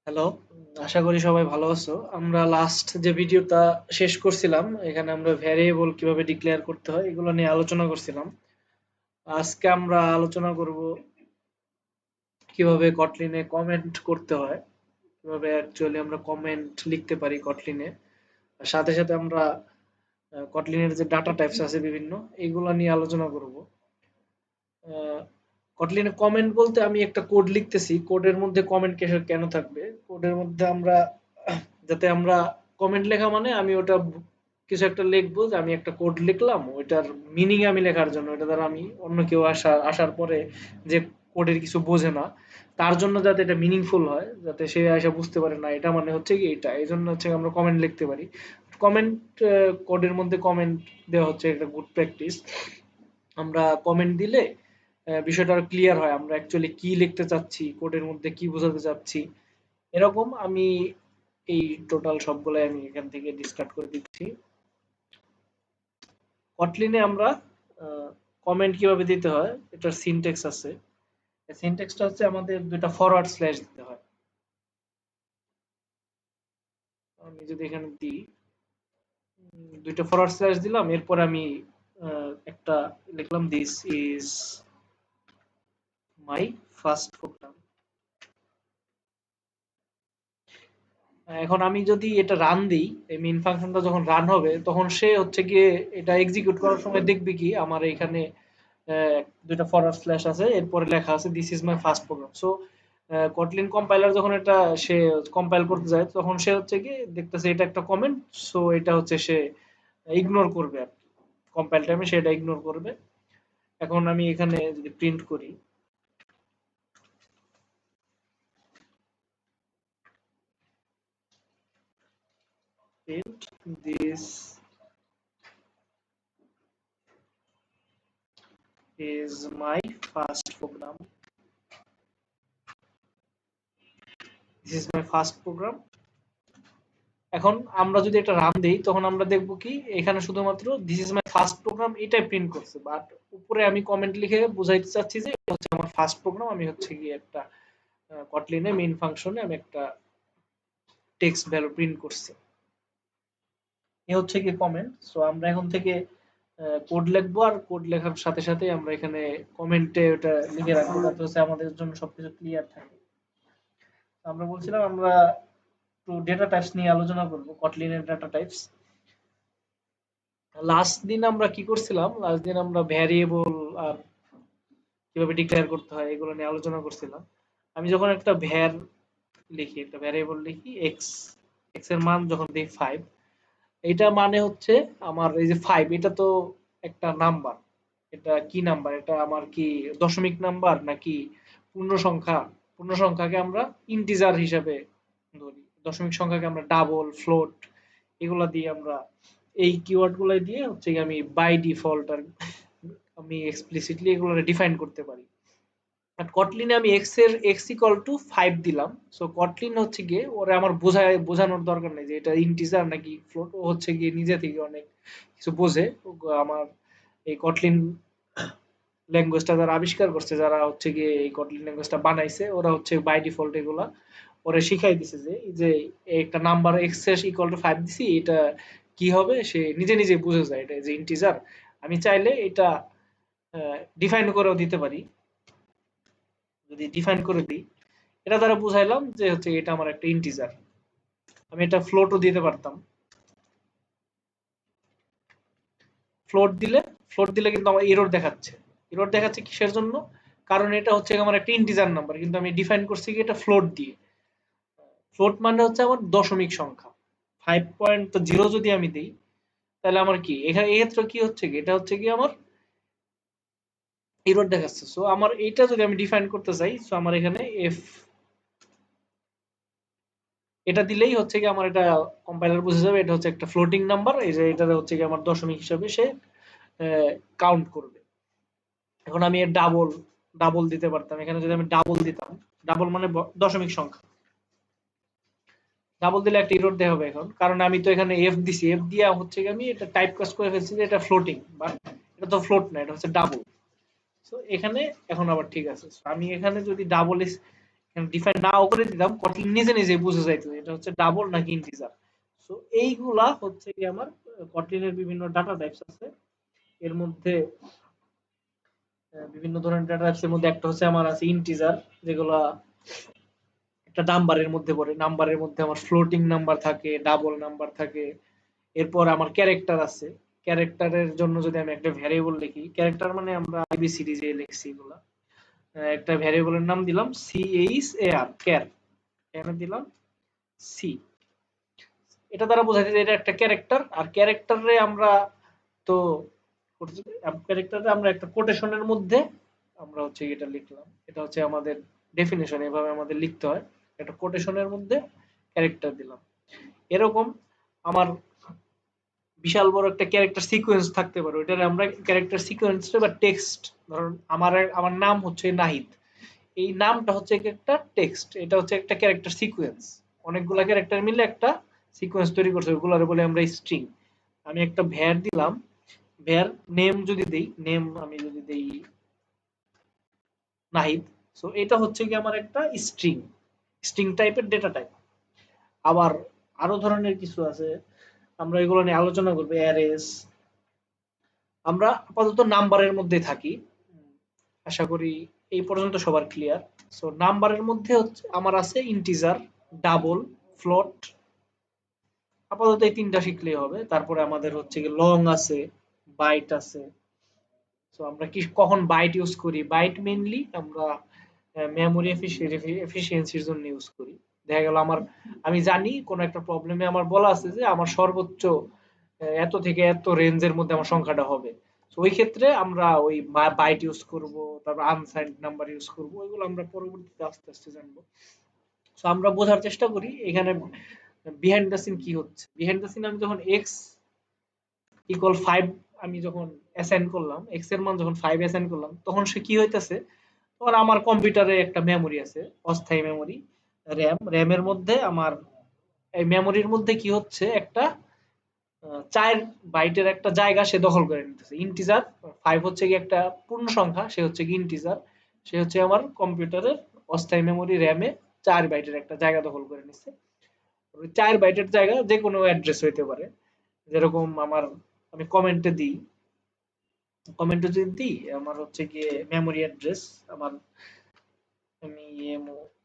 Hello, আশা করি সবাই ভালো আছো। আমরা লাস্ট যে ভিডিওটা শেষ করছিলাম, এখানে আমরা ভ্যারিয়েবল কিভাবে ডিক্লেয়ার করতে হয় এগুলো নিয়ে আলোচনা করছিলাম। আজকে আমরা আলোচনা করব কিভাবে কটলিনে কমেন্ট করতে হয়, কিভাবে অ্যাকচুয়ালি আমরা কমেন্ট লিখতে পারি কটলিনে। আর সাথে সাথে আমরা কটলিনের যে ডাটা টাইপস আছে বিভিন্ন, এইগুলো নিয়ে আলোচনা করব। কটলিনে কমেন্ট বলতে আমি একটা কোড লিখতেছি, কোডের মধ্যে কমেন্ট কেন থাকবে, কোডের মধ্যে আমরা যাতে আমরা কমেন্ট লেখা মানে আমি ওটা কিছু একটা লিখবো, যে আমি একটা কোড লিখলাম ওইটার মিনিং আমি লেখার জন্য, এটা দ্বারা আমি অন্য কেউ আসার পরে যে কোডের কিছু বোঝে না তার জন্য যাতে এটা মিনিংফুল হয়, যাতে সে আসা বুঝতে পারে না এটা মানে হচ্ছে কি এটা, এই জন্য হচ্ছে আমরা কমেন্ট লিখতে পারি। কমেন্ট কোডের মধ্যে কমেন্ট দেওয়া হচ্ছে একটা গুড প্র্যাকটিস। আমরা কমেন্ট দিলে বিষয়টা ক্লিয়ার হয় আমরা অ্যাকচুয়ালি কি লিখতে চাচ্ছি, কোডের মধ্যে কি বোঝাতে চাচ্ছি। এরকম আমি এই টোটাল সবগুলাই আমি এখান থেকে ডিসকার্ড করে দিচ্ছি। কটলিনে আমরা কমেন্ট কিভাবে দিতে হয় এটার সিনট্যাক্স আছে। এই সিনট্যাক্সটা হচ্ছে আমাদের দুইটা ফরওয়ার্ড স্ল্যাশ দিতে হয়। আমি যদি এখানে দিই, দুইটা ফরওয়ার্ড স্ল্যাশ দিলাম, এরপর আমি একটা লিখলাম this is my first program. এখন আমি যদি এটা রান দিই, এই মেইন ফাংশনটা যখন রান হবে তখন সে হচ্ছে গিয়ে এটা এক্সিকিউট করার সময় দেখবে কি আমার এখানে দুইটা ফরওয়ার্ড স্ল্যাশ আছে, এরপরে লেখা আছে this is my first program. So Kotlin compiler যখন এটা সে কম্পাইল করতে যায় তখন সে হচ্ছে কি দেখতেছে এটা একটা কমেন্ট, সো এটা হচ্ছে সে ইগনোর করবে আর কি, কম্পাইল টাইমে সে এটা ইগনোর করবে। এখন আমি এখানে যদি প্রিন্ট করি, print this is my first program, this is my first program. এখন আমরা যদি এটা রান দেই তখন আমরা দেখব কি এখানে শুধুমাত্র this is my first program এটাই প্রিন্ট করছে, বাট উপরে আমি কমেন্ট লিখে বুঝাইতে চাচ্ছি যে এটা হচ্ছে আমার ফার্স্ট প্রোগ্রাম, আমি হচ্ছে গিয়ে একটা কটলিনে মেইন ফাংশনে আমি একটা টেক্সট ভ্যালু প্রিন্ট করছি। এ হচ্ছে কি কমেন্ট। সো আমরা এখন থেকে কোড লিখবো, আর কোড লেখার সাথে সাথে আমরা এখানে কমেন্টে ওটা লিখে রাখবো যাতে হচ্ছে আমাদের জন্য সবকিছু ক্লিয়ার থাকে। আমরা বলছিলাম আমরা একটু ডেটা টাইপস নিয়ে আলোচনা করবো, কটলিনের ডেটা টাইপস। লাস্ট দিন আমরা কি করছিলাম, লাস্ট দিন আমরা ভ্যারিয়েবল আর কিভাবে ডিক্লেয়ার করতে হয় এগুলো নিয়ে আলোচনা করছিলাম। আমি যখন একটা ভ্যার লিখি, একটা ভ্যারিয়েবল লিখি এক্স, এক্স এর মান যখন দিই 5, এটা মানে হচ্ছে আমার এই যে 5 এটা তো একটা নাম্বার, এটা কি নাম্বার, এটা আমার কি দশমিক নাম্বার নাকি পূর্ণ সংখ্যা। পূর্ণ সংখ্যাকে আমরা ইন্টিজার হিসাবে ধরি, দশমিক সংখ্যাকে আমরা ডাবল, ফ্লোট এগুলা দিয়ে আমরা এই কিওয়ার্ড গুলাই দিয়ে হচ্ছে কি আমি বাই ডিফল্ট আর আমি এক্সপ্লিসিটলি এগুলো ডিফাইন করতে পারি। আর কটলিনে আমি এক্স এর এক্স ইকুয়াল টু 5 দিলাম। সো কটলিন হচ্ছে গিয়ে ওরে আমার বোঝানোর দরকার নেই যে এটা ইন্টিজার নাকি ফ্লোট, ও হচ্ছে গিয়ে নিজে থেকে অনেক কিছু বোঝে। আমার এই কটলিন ল্যাঙ্গুয়েজটা যারা আবিষ্কার করছে, যারা হচ্ছে গিয়ে এই কটলিন ল্যাঙ্গুয়েজটা বানাইছে, ওরা হচ্ছে বাই ডিফল্ট এগুলা ওরা শিখাই দিছে যে এই যে একটা নাম্বার এক্স এর ইকুয়াল টু 5 দিছি, এটা কি হবে সে নিজে নিজে বুঝে যায় এটা যে ইন্টিজার। আমি চাইলে এটা ডিফাইন করেও দিতে পারি, যদি ডিফাইন করে দিই এটা দ্বারা বুঝাইলাম যে হচ্ছে এটা আমার একটা ইন্টিজার। আমি এটা ফ্লোটও দিতে পারতাম। ফ্লোট দিলে ফ্লোট দিলে কিন্তু আমার এরর দেখাচ্ছে। এরর দেখাচ্ছে কিসের জন্য? কারণ এটা হচ্ছে আমার একটা ইন্টিজার নাম্বার, কিন্তু আমি ডিফাইন করছি কি এটা ফ্লোট দিয়ে। ফ্লোট মানে হচ্ছে আমার দশমিক সংখ্যা। 5.0 যদি আমি দিই তাহলে আমার কি এখানে এক্ষেত্রে কি হচ্ছে কি এটা হচ্ছে কি আমার এরর দেখাচ্ছে। সো আমার এটা যদি আমি ডিফাইন করতে চাই, সো আমার এখানে এফ এটা দিলেই হচ্ছে কি আমার এটা কম্পাইলার বুঝে যাবে এটা হচ্ছে একটা ফ্লোটিং নাম্বার, এই যে এটা হচ্ছে কি আমার দশমিক হিসাবে সে কাউন্ট করবে। এখন আমি এর ডাবল ডাবল দিতে পারতাম, এখানে যদি আমি ডাবল দিতাম, ডাবল মানে দশমিক সংখ্যা, ডাবল দিলে একটা এরর দেখাবে। এখন কারণ আমি তো এখানে এফ দিছি, এফ দিয়া হচ্ছে কি আমি এটা টাইপ কাস্ট করে ফেলছি যে এটা ফ্লোটিং, বা এটা তো ফ্লোট না, এটা হচ্ছে ডাবল। সো এখানে এখন আবার ঠিক আছে। So আমি এখানে যদি ডাবল ডিফাইন নাও করে দিতাম, কটলিন নিজে নিজে বুঝে যাইতো এটা হচ্ছে ডাবল নাকি ইন্টিজার। সো এইগুলা হচ্ছে কি আমার কটলিনের বিভিন্ন ডাটা টাইপস আছে। এর মধ্যে বিভিন্ন ধরনের ডাটা টাইপস এর মধ্যে একটা হচ্ছে আমার আছে ইন্টিজার, যেগুলা একটা নাম্বারের মধ্যে পড়ে। নাম্বারের মধ্যে আমার ফ্লোটিং নাম্বার থাকে, ডাবল নাম্বার থাকে। এরপর আমার ক্যারেক্টার আছে। ক্যারেক্টারের জন্য যদি আমি একটা ভ্যারিয়েবল লিখি, ক্যারেক্টার মানে আমরা আইবিসিডি যে লিখছি এগুলা, একটা ভ্যারিয়েবলের নাম দিলাম CHAR, ক্যার, এখানে দিলাম সি। এটা দ্বারা বোঝাচ্ছে যে এটা একটা ক্যারেক্টার। আর ক্যারেক্টারে আমরা তো ক্যারেক্টারে আমরা একটা কোটেশনের মধ্যে আমরা হচ্ছে এটা লিখলাম। এটা হচ্ছে আমাদের ডেফিনেশন, এভাবে আমাদের লিখতে হয়। একটা কোটেশনের মধ্যে ক্যারেক্টার দিলাম। এরকম আমার বিশাল বড় একটা ক্যারেক্টার সিকোয়েন্স থাকতে পারে, ওইটারে আমরা ক্যারেক্টার সিকোয়েন্স বা টেক্সট। ধরুন আমার নাম হচ্ছে নাহিদ, এই নামটা হচ্ছে একটা টেক্সট, এটা হচ্ছে একটা ক্যারেক্টার সিকোয়েন্স। অনেকগুলা ক্যারেক্টার মিলে একটা সিকোয়েন্স তৈরি করছে, ওগুলারে বলে আমরা স্ট্রিং। আমি একটা ভ্যার দিলাম, ভ্যার নেম যদি দেই, নেম আমি যদি দেই নাহিদ, সো এটা হচ্ছে কি আমার একটা স্ট্রিং, স্ট্রিং টাইপের ডেটা টাইপ। আবার আরো ধরনের কিছু আছে, আমরা এগুলো নিয়ে আলোচনা করবো। অ্যারেস, আমরা আপাতত নাম্বারের মধ্যে থাকি, আশা করি এই পর্যন্ত সবার ক্লিয়ার। সো নাম্বারের মধ্যে হচ্ছে আমার আছে ইন্টিজার, ডাবল, ফ্লোট, আপাতত এই তিনটা শিখলেই হবে। তারপরে আমাদের হচ্ছে কি লং আছে, বাইট আছে। সো আমরা কি কখন বাইট ইউজ করি, বাইট মেইনলি আমরা মেমোরি এফিসিয়েন্সির জন্য ইউজ করি। দেখা গেল আমি জানি কোন একটা প্রবলেমে আমার বলা আছে যে আমার সর্বোচ্চ এত থেকে এত রেঞ্জের মধ্যে আমার সংখ্যাটা হবে। তো ওই ক্ষেত্রে আমরা ওই বাইট ইউজ করব, তারপর আনসাইন্ড নাম্বার ইউজ করব, ওইগুলো আমরা পরবর্তীতে আস্তে আস্তে জানবো। তো আমরা বোঝার চেষ্টা করি এখানে বিহাইন্ড দ্য সিন কি হচ্ছে। বিহাইন্ড দ্য সিন আমি যখন এক্স ইকুয়াল 5 আমি যখন অ্যাসাইন করলাম, এক্স এর মান যখন 5 অ্যাসাইন করলাম, তখন সে কি হইতেছে, তখন আমার কম্পিউটারে একটা মেমোরি আছে, অস্থায়ী মেমোরি, র্যামের মধ্যে আমার এই মেমোরির মধ্যে কি হচ্ছে, একটা 4 বাইটের একটা জায়গা সে দখল করে নিতেছে। ইন্টিজার 5 হচ্ছে কি একটা পূর্ণ সংখ্যা, সে হচ্ছে কি ইন্টিজার, সে হচ্ছে আমার কম্পিউটারের অস্থায়ী মেমোরি র্যামে 4 বাইটের একটা জায়গা দখল করে নিচ্ছে। 4 বাইটের জায়গা যে কোনো অ্যাড্রেস হইতে পারে। যেরকম আমি কমেন্টে দিই, কমেন্টে যদি দিই আমার হচ্ছে গিয়ে মেমোরি অ্যাড্রেস, আমার আমি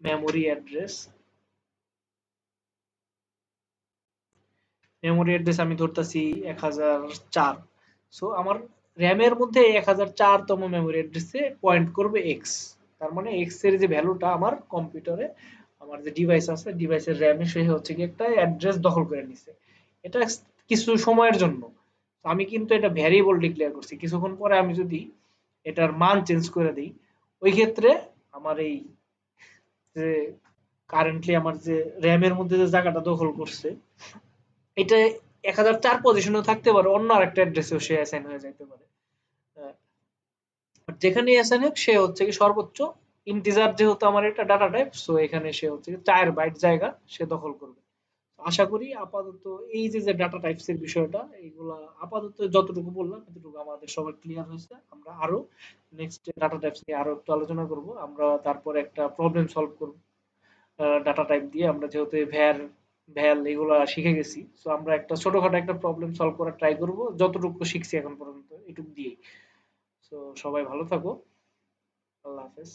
মেমোরি অ্যাড্রেস, মেমোরি অ্যাড্রেস আমি ধরতেছি 1004। সো আমার র্যামের মধ্যে 1004 তম মেমোরি অ্যাড্রেসে পয়েন্ট করবে এক্স। তার মানে এক্স এর যে ভ্যালুটা আমার কম্পিউটারে, আমার যে ডিভাইস আছে, ডিভাইসের র্যামে সে হচ্ছে কি একটা অ্যাড্রেস দখল করে নিছে। এটা কিছু সময়ের জন্য। আমি কিন্তু এটা ভ্যারিয়েবল ডিক্লেয়ার করছি। কিছুক্ষণ পরে আমি যদি এটার মান চেঞ্জ করে দিই, ওই ক্ষেত্রে আমার এই যে কারেন্টলি আমার যে র্যামের মধ্যে যে জায়গাটা দখল করছে, এটা 1004 পজিশনেও থাকতে পারে, অন্য আরেকটা অ্যাড্রেসেও সে অ্যাসাইন হয়ে যাইতে পারে। যেখানেই অ্যাসাইন হোক সে হচ্ছে কি সর্বোচ্চ ইন্টিজার, যেহেতু আমার এটা ডাটা টাইপ, সো এখানে সে হচ্ছে 4 বাইট জায়গা সে দখল করবে। আশা করি আপাতত এই যে ডাটা টাইপস এর বিষয়টা, এইগুলা আপাতত যতটুকু বললাম এতটুকু আমাদের সবার ক্লিয়ার হয়েছে। আমরা আরো নেক্সট ডাটা টাইপস নিয়ে আরো একটু আলোচনা করব। আমরা তারপরে একটা প্রবলেম সলভ করব ডাটা টাইপ দিয়ে। আমরা যেহেতু ভ্যাল এগুলা শিখে গেছি, সো আমরা একটা ছোটখাটো একটা প্রবলেম সলভ করার ট্রাই করব যতটুকু শিখছি এখন পর্যন্ত এটুকু দিয়েই। সো সবাই ভালো থাকো, আল্লাহ হাফেজ।